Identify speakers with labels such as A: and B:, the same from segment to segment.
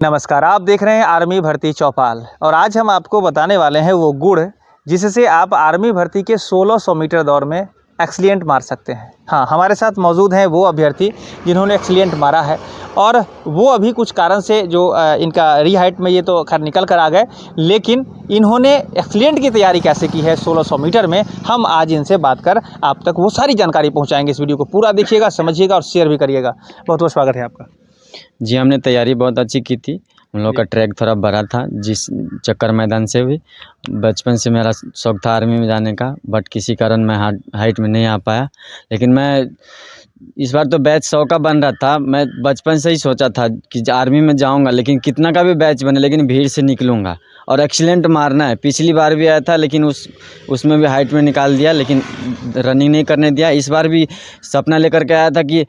A: नमस्कार, आप देख रहे हैं आर्मी भर्ती चौपाल और आज हम आपको बताने वाले हैं वो गुण जिससे आप आर्मी भर्ती के 1600 मीटर दौड़ में एक्सीलेंट मार सकते हैं। हाँ, हमारे साथ मौजूद हैं वो अभ्यर्थी जिन्होंने एक्सीलेंट मारा है और वो अभी कुछ कारण से जो इनका रीहाइट में ये तो खैर निकल कर आ गए, लेकिन इन्होंने एक्सीलेंट की तैयारी कैसे की है 1600 मीटर में, हम आज इनसे बात कर आप तक वो सारी जानकारी पहुँचाएँगे। इस वीडियो को पूरा देखिएगा, समझिएगा और शेयर भी करिएगा। बहुत बहुत स्वागत है आपका।
B: जी, हमने तैयारी बहुत अच्छी की थी। हम लोग का ट्रैक थोड़ा बड़ा था, जिस चक्कर मैदान से भी बचपन से मेरा शौक़ था आर्मी में जाने का, बट किसी कारण मैं हाइट में नहीं आ पाया। लेकिन मैं इस बार तो बैच 100 का बन रहा था। मैं बचपन से ही सोचा था कि आर्मी में जाऊंगा, लेकिन कितना का भी बैच बने लेकिन भीड़ से निकलूंगा और एक्सीलेंट मारना है। पिछली बार भी आया था लेकिन उसमें भी हाइट में निकाल दिया, लेकिन रनिंग नहीं करने दिया। इस बार भी सपना लेकर के आया था कि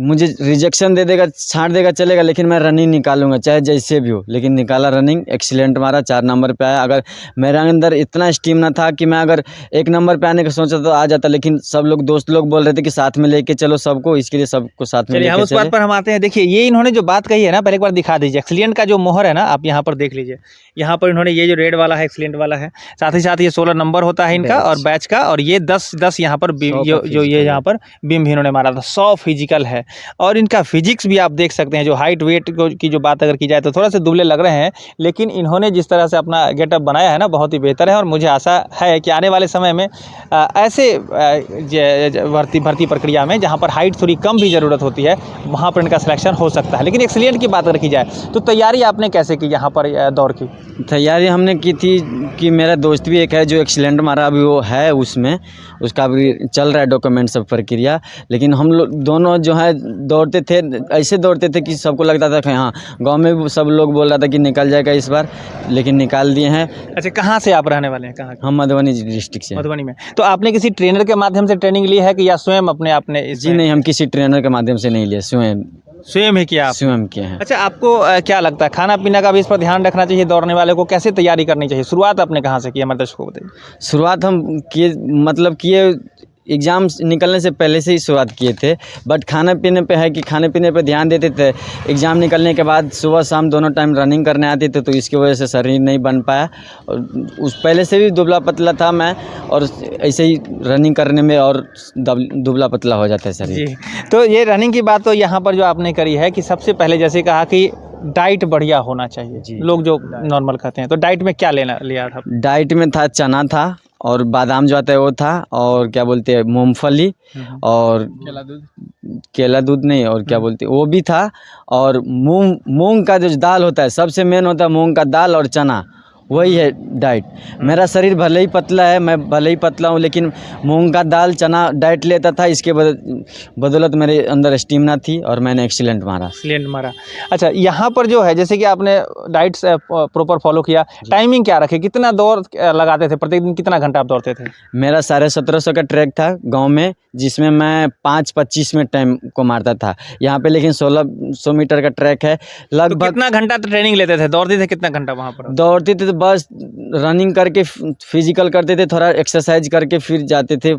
B: मुझे रिजेक्शन दे देगा, छांट देगा चलेगा, लेकिन मैं रनिंग निकालूंगा चाहे जैसे भी हो। लेकिन निकाला रनिंग, एक्सीलेंट मारा, 4 नंबर पे आया। अगर मेरे अंदर इतना स्टीमिना था कि मैं अगर 1 नंबर पे आने का सोचा तो आ जाता, लेकिन सब लोग दोस्त लोग बोल रहे थे कि साथ में लेके चलो सबको, इसके लिए सबको साथ में
A: चलिए हम उस बात पर हम आते हैं। देखिए, ये इन्होंने जो बात कही है ना, पहले एक बार दिखा दीजिए। एक्सीलेंट का जो मोहर है ना, आप यहाँ पर देख लीजिए। यहाँ पर इन्होंने ये जो रेड वाला है एक्सीलेंट वाला है, साथ ही साथ ये 16 नंबर होता है इनका और बैच का, और ये 10 यहाँ पर जो ये यहाँ पर बीम भी इन्होंने मारा था। 100 फिजिकल है और इनका फिजिक्स भी आप देख सकते हैं। जो हाइट वेट की जो बात अगर की जाए तो थोड़ा से दुबले लग रहे हैं, लेकिन इन्होंने जिस तरह से अपना गेटअप बनाया है ना, बहुत ही बेहतर है। और मुझे आशा है कि आने वाले समय में ऐसे भर्ती प्रक्रिया में जहाँ पर हाइट थोड़ी कम भी ज़रूरत होती है, वहाँ पर इनका सिलेक्शन हो सकता है। लेकिन एक्सीलेंट की बात अगर की जाए तो तैयारी आपने कैसे की यहाँ पर दौड़ की?
B: तैयारी हमने की थी कि मेरा दोस्त भी एक है जो एक्सीलेंट मारा, अभी वो है उसमें, उसका भी चल रहा है डॉक्यूमेंट सब प्रक्रिया। लेकिन हम लोग दोनों जो है दौड़ते थे, ऐसे दौड़ते थे कि सबको लगता था कि हाँ, गांव में भी सब लोग बोल रहा था कि निकल जाएगा इस बार, लेकिन निकाल दिए हैं।
A: अच्छा, कहाँ से आप रहने वाले हैं? कहाँ?
B: हम मधुबनी डिस्ट्रिक्ट से।
A: मधुबनी में। तो आपने किसी ट्रेनर के माध्यम से ट्रेनिंग ली है कि या स्वयं अपने आपने?
B: जी नहीं, हम किसी ट्रेनर के माध्यम से नहीं लिए,
A: स्वयं ही किया आप?
B: स्वयं किए हैं।
A: अच्छा, आपको क्या लगता है खाना पीना का भी इस पर ध्यान रखना चाहिए? दौड़ने वाले को कैसे तैयारी करनी चाहिए? शुरुआत आपने कहाँ से की, हमारे दर्शकों को बताइए।
B: शुरुआत हम किए, मतलब किए एग्ज़ाम निकलने से पहले से ही शुरुआत किए थे, बट खाने पीने पे है कि खाने पीने पे ध्यान देते थे। एग्ज़ाम निकलने के बाद सुबह शाम दोनों टाइम रनिंग करने आते थे, तो इसकी वजह से शरीर नहीं बन पाया। और उस पहले से भी दुबला पतला था मैं, और ऐसे ही रनिंग करने में और दुबला पतला हो जाता है शरीर।
A: जी, तो ये रनिंग की बात तो यहाँ पर जो आपने करी है कि सबसे पहले जैसे कहा कि डाइट बढ़िया होना चाहिए, लोग जो नॉर्मल खाते हैं, तो डाइट में क्या लिया था?
B: डाइट में था चना था, और बादाम जो आता है वो था, और क्या बोलते हैं मूंगफली, और केला दूध नहीं, और क्या बोलते हैं वो भी था। और मूंग का जो दाल होता है, सबसे मेन होता है मूंग का दाल और चना, वही है डाइट। मेरा शरीर भले ही पतला है, मैं भले ही पतला हूँ, लेकिन मूंग का दाल चना डाइट लेता था। इसके बदौलत मेरे अंदर स्टीमिना थी और मैंने एक्सीलेंट मारा।
A: अच्छा, यहाँ पर जो है जैसे कि आपने डाइट प्रॉपर फॉलो किया, टाइमिंग क्या रखे, कितना दौड़ लगाते थे प्रत्येक दिन, कितना घंटा आप दौड़ते थे?
B: मेरा 1750 का ट्रैक था गांव में, जिसमें मैं 5:25 में टाइम को मारता था। यहाँ पे लेकिन 1600 मीटर का ट्रैक है। लगभग
A: कितना घंटा ट्रेनिंग लेते थे, दौड़ते थे कितना घंटा वहाँ पर?
B: दौड़ते थे तो बस रनिंग करके फिजिकल करते थे, थोड़ा एक्सरसाइज करके फिर जाते थे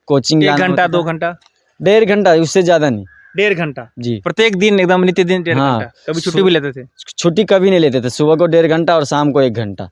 B: कोचिंग।
A: 1 घंटा 2 घंटा?
B: 1.5 घंटा, उससे ज़्यादा नहीं।
A: 1.5 घंटा
B: जी,
A: प्रत्येक दिन, एकदम नित्य दिन 1.5
B: हाँ।
A: घंटा? कभी छुट्टी भी लेते थे?
B: छुट्टी कभी नहीं लेते थे। सुबह को 1.5 घंटा और शाम को 1 घंटा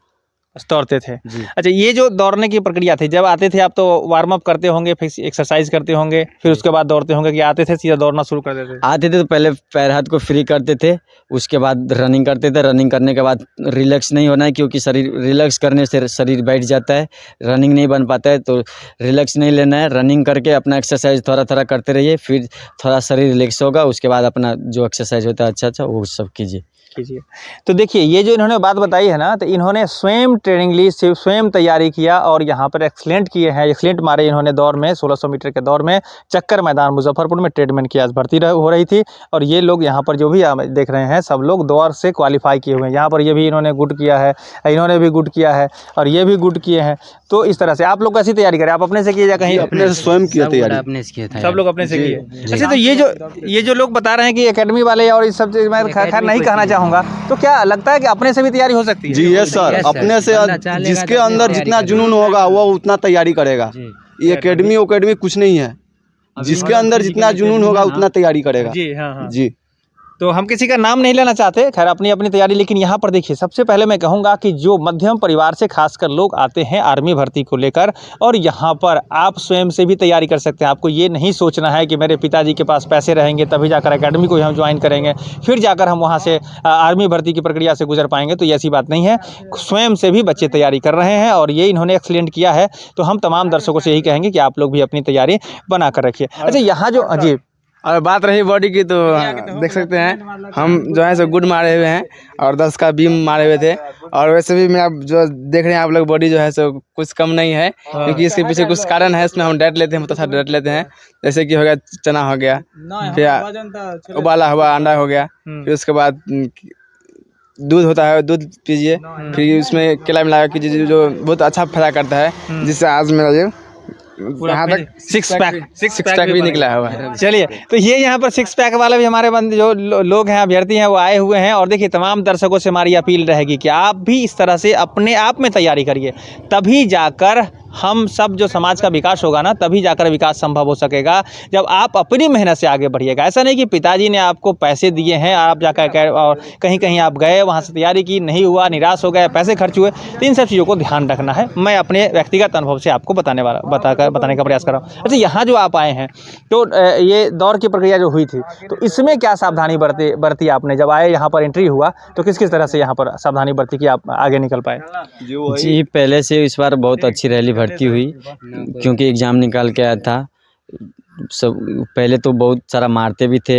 A: दौड़ते थे।
B: जी।
A: अच्छा, ये जो दौड़ने की प्रक्रिया थी, जब आते थे आप तो वार्म अप करते होंगे, फिर एक्सरसाइज करते होंगे, फिर उसके बाद दौड़ते होंगे, कि आते थे सीधा दौड़ना शुरू कर देते थे?
B: आते थे तो पहले पैर हाथ को फ्री करते थे, उसके बाद रनिंग करते थे। रनिंग करने के बाद रिलैक्स नहीं होना है, क्योंकि शरीर रिलैक्स करने से शरीर बैठ जाता है, रनिंग नहीं बन पाता है, तो रिलैक्स नहीं लेना है। रनिंग करके अपना एक्सरसाइज थोड़ा थोड़ा करते रहिए, फिर थोड़ा शरीर रिलैक्स होगा, उसके बाद अपना जो एक्सरसाइज होता है अच्छा वो सब कीजिए।
A: तो देखिए, ये जो इन्होंने बात बताई है ना, तो इन्होंने स्वयं ट्रेनिंग ली, स्वयं तैयारी किया और यहाँ पर एक्सीलेंट किए हैं, एक्सीलेंट मारे इन्होंने दौड़ में। 1600 मीटर के दौड़ में चक्कर मैदान मुजफ्फरपुर में ट्रेडमैन की आज भर्ती हो रही थी, और ये लोग यहाँ पर जो भी देख रहे हैं, सब लोग दौड़ से क्वालिफाई किए हुए हैं। यहाँ पर ये भी इन्होंने गुड किया है, इन्होंने भी गुड किया है, और ये भी गुड किए हैं। तो इस तरह से आप लोग कैसी तैयारी करें? आप अपने से किए या कहीं?
C: अपने से स्वयं किया तैयारी,
B: अपने से किया था,
A: सब लोग अपने से किए। अच्छा, तो ये जो लोग बता रहे हैं कि एकेडमी वाले और इस सब चीज़, मैं खैर नहीं कहना चाहूँगा, तो क्या लगता है कि अपने से भी तैयारी हो सकती है?
C: जी यस सर, अपने से जिसके अंदर जितना जुनून होगा वो उतना तैयारी करेगा। ये एकेडमी कुछ नहीं है, जिसके अंदर जितना जुनून होगा उतना तैयारी करेगा।
A: जी हाँ।
C: जी,
A: तो हम किसी का नाम नहीं लेना चाहते, खैर अपनी अपनी तैयारी। लेकिन यहाँ पर देखिए, सबसे पहले मैं कहूँगा कि जो मध्यम परिवार से खासकर लोग आते हैं आर्मी भर्ती को लेकर, और यहाँ पर आप स्वयं से भी तैयारी कर सकते हैं। आपको ये नहीं सोचना है कि मेरे पिताजी के पास पैसे रहेंगे तभी जाकर एकेडमी को हम ज्वाइन करेंगे, फिर जाकर हम वहाँ से आर्मी भर्ती की प्रक्रिया से गुजर पाएंगे। तो ये ऐसी बात नहीं है, स्वयं से भी बच्चे तैयारी कर रहे हैं और ये इन्होंने एक्सीलेंट किया है। तो हम तमाम दर्शकों से यही कहेंगे कि आप लोग भी अपनी तैयारी बना कर रखिए। अच्छा, यहाँ जो जी
D: और बात रही बॉडी की, तो देख सकते हैं हम जो है सो गुड मारे हुए हैं और 10 का बीम मारे हुए थे। और वैसे भी मैं आप जो देख रहे हैं आप लोग, बॉडी जो है सो कुछ कम नहीं है, क्योंकि इसके पीछे कुछ कारण है। इसमें हम डाइट लेते हैं, मतलब डाइट लेते हैं, जैसे कि हो गया चना हो गया, फिर उबाला हुआ अंडा हो गया, फिर उसके बाद दूध होता है, दूध पीजिए, फिर उसमें केला मिला के जो बहुत अच्छा फायदा करता है, जिससे आज मेरा ये यहाँ तक सिक्स पैक भी निकला हुआ है।
A: चलिए, तो ये यहाँ पर 6 पैक वाला भी हमारे बंद जो लोग हैं, अभ्यर्थी हैं, वो आए हुए हैं। और देखिए, तमाम दर्शकों से हमारी अपील रहेगी कि आप भी इस तरह से अपने आप में तैयारी करिए, तभी जाकर हम सब जो समाज का विकास होगा ना, तभी जाकर विकास संभव हो सकेगा, जब आप अपनी मेहनत से आगे बढ़िएगा। ऐसा नहीं कि पिताजी ने आपको पैसे दिए हैं, आप जाकर और कहीं कहीं आप गए, वहाँ से तैयारी की, नहीं हुआ, निराश हो गए, पैसे खर्च हुए। तो इन सब चीज़ों को ध्यान रखना है। मैं अपने व्यक्तिगत अनुभव से आपको बताने का प्रयास कर रहा हूँ। अच्छा, यहाँ जो आप आए हैं, तो ये दौड़ की प्रक्रिया जो हुई थी, तो इसमें क्या सावधानी बरती आपने? जब आए यहाँ पर एंट्री हुआ तो किस किस तरह से यहाँ पर सावधानी बरती कि आप आगे निकल पाए?
B: जी, पहले से इस बार बहुत अच्छी रैली भर्ती हुई, क्योंकि एग्ज़ाम निकाल के आया था। सब पहले तो बहुत सारा मारते भी थे,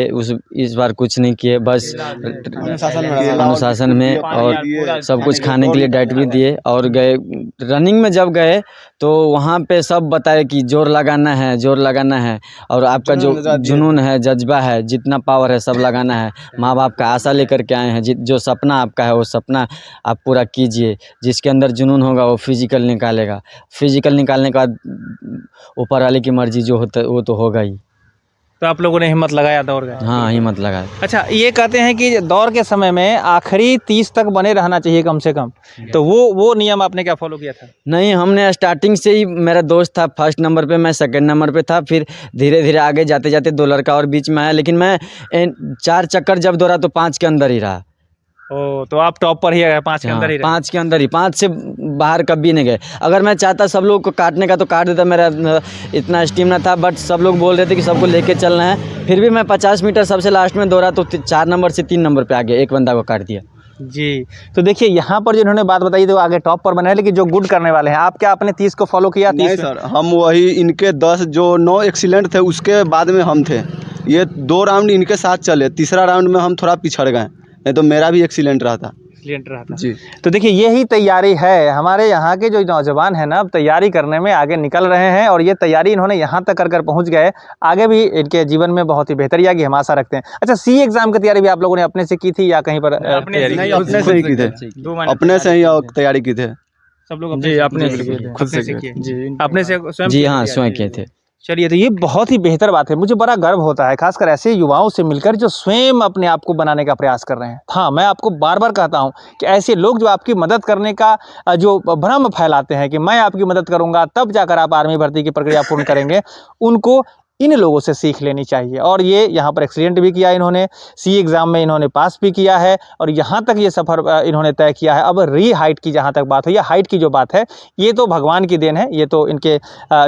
B: इस बार कुछ नहीं किए, बस अनुशासन में, और सब कुछ खाने के लिए डाइट भी दिए। और गए रनिंग में, जब गए तो वहाँ पे सब बताए कि जोर लगाना है, और आपका जो जुनून है, जज्बा है, जितना पावर है सब लगाना है। माँ बाप का आशा लेकर के आए हैं, जो सपना आपका है वो सपना आप पूरा कीजिए। जिसके अंदर जुनून होगा वो फिजिकल निकालेगा, फिजिकल निकालने के बाद ऊपर वाले की मर्जी जो होता है वो तो होगा ही।
A: तो आप लोगों ने हिम्मत लगाया, दौड़ गए?
B: हाँ, हिम्मत लगाया।
A: अच्छा, ये कहते हैं कि दौड़ के समय में आखिरी 30 तक बने रहना चाहिए कम से कम, तो वो नियम आपने क्या फॉलो किया था?
B: नहीं, हमने स्टार्टिंग से ही, मेरा दोस्त था फर्स्ट नंबर पे, मैं सेकंड नंबर पे था, फिर धीरे धीरे आगे जाते जाते 2 लड़का और बीच में आया, लेकिन मैं 4 चक्कर जब दौड़ा तो 5 के अंदर ही रहा।
A: ओ, तो आप टॉप पर ही गए, 5 के अंदर ही रहे?
B: 5 के अंदर ही, 5 से बाहर कभी नहीं गए। अगर मैं चाहता सब लोग को काटने का तो काट देता, मेरा इतना स्टेमिना था, बट सब लोग बोल रहे थे कि सबको लेके चलना है। फिर भी मैं 50 मीटर सबसे लास्ट में दौड़ा तो 4 नंबर से 3 नंबर पे आ गया, एक बंदा को काट दिया।
A: जी, तो देखिए, यहाँ पर जो इन्होंने बात बताई तो आगे टॉप पर बने हैं, लेकिन जो गुड करने वाले हैं, आप क्या अपने 30 को फॉलो किया? 30
C: नहीं सर, हम वही इनके 10 जो 9 एक्सीलेंट थे, उसके बाद में हम थे। ये 2 राउंड इनके साथ चले, तीसरा राउंड में हम थोड़ा पिछड़ गए, नहीं तो मेरा भी एक्सीलेंट रहा था जी।
A: तो देखिए, यही तैयारी है। हमारे यहाँ के जो नौजवान हैं ना, अब तैयारी करने में आगे निकल रहे हैं, और ये तैयारी इन्होंने यहाँ तक कर पहुँच गए। आगे भी इनके जीवन में बहुत ही बेहतरी आएगी, हम आशा रखते हैं। अच्छा, सी एग्जाम की तैयारी भी आप लोगों ने अपने से की थी या कहीं पर?
C: नहीं, अपने से ही की थे, अपने से ही तैयारी की थे
A: सब लोग?
D: जी, अपने खुद से
A: जी, अपने से स्वयं?
B: जी हाँ, स्वयं किए थे।
A: चलिए, तो ये बहुत ही बेहतर बात है। मुझे बड़ा गर्व होता है, खासकर ऐसे युवाओं से मिलकर जो स्वयं अपने आप को बनाने का प्रयास कर रहे हैं। हाँ, मैं आपको बार बार कहता हूँ कि ऐसे लोग जो आपकी मदद करने का जो भ्रम फैलाते हैं कि मैं आपकी मदद करूँगा तब जाकर आप आर्मी भर्ती की प्रक्रिया पूर्ण करेंगे, उनको इन लोगों से सीख लेनी चाहिए। और ये यहाँ पर एक्सीडेंट भी किया इन्होंने, सी एग्ज़ाम में इन्होंने पास भी किया है, और यहाँ तक ये सफ़र इन्होंने तय किया है। अब री हाइट की जहाँ तक बात है, या हाइट की जो बात है, ये तो भगवान की देन है। ये तो इनके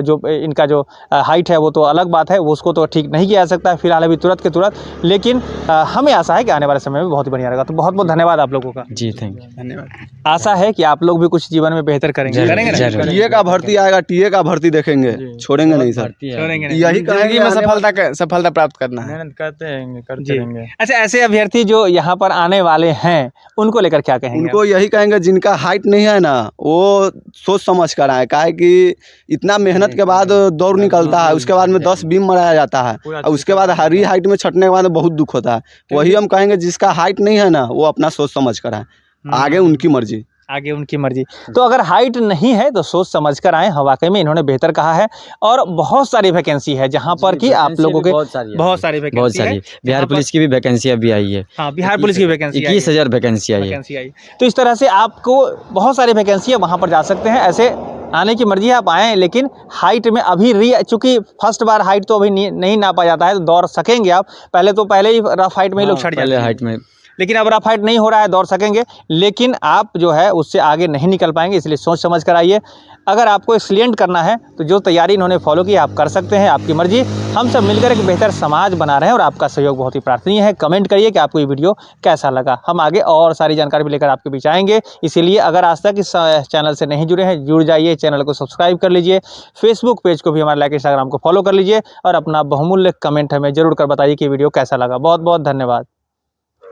A: जो इनका जो हाइट है वो तो अलग बात है, वो उसको तो ठीक नहीं किया जा सकता फिलहाल अभी तुरंत के तुरंत, लेकिन हमें आशा है कि आने वाले समय में बहुत ही बढ़िया रहेगा। तो बहुत बहुत धन्यवाद आप लोगों का।
B: जी, थैंक यू।
A: धन्यवाद। आशा है कि आप लोग भी कुछ जीवन में बेहतर करेंगे ना?
C: टीए का भर्ती आएगा, टीए का भर्ती देखेंगे, छोड़ेंगे नहीं सर, यही
D: जिंदगी में सफलता प्राप्त करना है।
A: मेहनत करते रहेंगे। अच्छा, ऐसे अभ्यर्थी जो यहाँ पर आने वाले हैं, उनको लेकर क्या कहेंगे?
C: उनको यही कहेंगे, जिनका हाइट नहीं है ना, वो सोच समझ कर आए। काहे कि इतना मेहनत के बाद दौड़ निकलता है, उसके बाद में 10 बीम मराया जाता है, और उसके बाद हरी हाइट में छटने के बाद बहुत दुख होता है। वही हम कहेंगे, जिसका हाइट नहीं है ना, वो अपना सोच समझ कर आए, आगे उनकी मर्जी।
A: आगे उनकी मर्जी। तो अगर हाइट नहीं है तो सोच समझ कर आए। वाकई में इन्होंने बेहतर कहा है, और बहुत सारी वैकेंसी है जहाँ पर कि आप लोगों के बहुत सारी वैकेंसी है।
B: बिहार पुलिस की भी वैकेंसी अभी आई है।
A: हाँ, बिहार पुलिस की वैकेंसी
B: 21,000 वैकेंसी आई है।
A: तो इस तरह से आपको बहुत सारी वैकेंसी है, वहाँ पर जा सकते हैं। ऐसे आने की मर्जी है, आप आएँ, लेकिन हाइट में अभी चूँकि फर्स्ट बार हाइट तो अभी नहीं नापा जाता है, तो दौड़ सकेंगे आप। पहले ही रफ हाइट में ही लोग छट जाते
B: पहले
A: हैं,
B: हाइट में
A: लेकिन अब रफ हाइट नहीं हो रहा है, दौड़ सकेंगे, लेकिन आप जो है उससे आगे नहीं निकल पाएंगे, इसलिए सोच समझ कर आइए। अगर आपको एक्सीलेंट करना है तो जो तैयारी इन्होंने फॉलो की आप कर सकते हैं, आपकी मर्जी। हम सब मिलकर एक बेहतर समाज बना रहे हैं और आपका सहयोग बहुत ही प्रार्थनीय है। कमेंट करिए कि आपको ये वीडियो कैसा लगा। हम आगे और सारी जानकारी भी लेकर आपके बीच आएंगे, इसीलिए अगर आज तक इस चैनल से नहीं जुड़े हैं, जुड़ जाइए, चैनल को सब्सक्राइब कर लीजिए, फेसबुक पेज को भी हमारे लाइक, इंस्टाग्राम को फॉलो कर लीजिए और अपना बहुमूल्य कमेंट हमें जरूर कर बताइए कि वीडियो कैसा लगा। बहुत बहुत धन्यवाद।